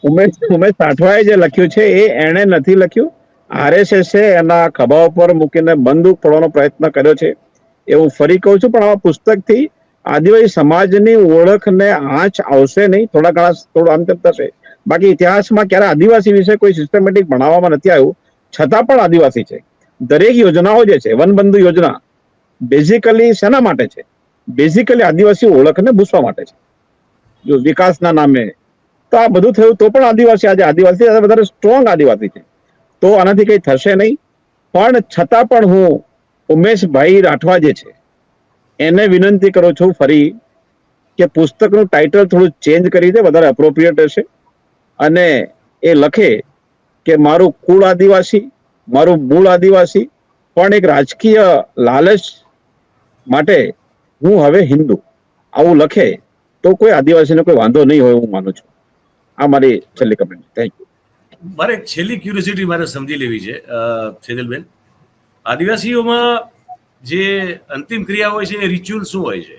ઉમેશ રાઠવાએ જે લખ્યું છે એ એણે નથી લખ્યું. આરએસએસે એના ખભા ઉપર મૂકીને બંદૂક ફોડવાનો પ્રયત્ન કર્યો છે. એ હું ફરી કહું છું, પણ આ પુસ્તકથી આદિવાસી સમાજની ઓળખને આંચ આવશે નહીં. થોડું આમ તેમ થશે. બાકી ઇતિહાસમાં ક્યારે આદિવાસી વિશે કોઈ સિસ્ટમેટિક ભણાવવામાં નથી આવ્યું. છતાં પણ આદિવાસી છે. દરેક યોજનાઓ જે છે, વનબંધુ યોજના બેઝિકલી શેના માટે છે? બેઝિકલી આદિવાસી ઓળખને ભૂસવા માટે છે. જો વિકાસના નામે તો આ બધું થયું, તો પણ આજે આદિવાસી વધારે સ્ટ્રોંગ આદિવાસી છે. તો આનાથી કઈ થશે નહીં. પણ છતાં પણ હું ઉમેશભાઈ રાઠવા જે છે એને વિનંતી કરું છું ફરી કે પુસ્તકનું ટાઇટલ થોડું ચેન્જ કરી દે, વધારે એપ્રોપ્રિએટ હશે. અને એ લખે કે મારું કુળ આદિવાસી, મારું મૂળ આદિવાસી, પણ એક રાજકીય લાલચ માટે હું હવે હિન્દુ, આવું લખે તો કોઈ આદિવાસીને કોઈ વાંધો નહીં હોય, હું માનું છું. આ મારી છેલ્લી કમેન્ટ. Thank you. મારે છેલ્લી ક્યુરિયોસિટી મારે સમજી લેવી છે સેજલબેન, આદિવાસીઓમાં જે અંતિમ ક્રિયા હોય છે એ રિચ્યુઅલ શું હોય છે?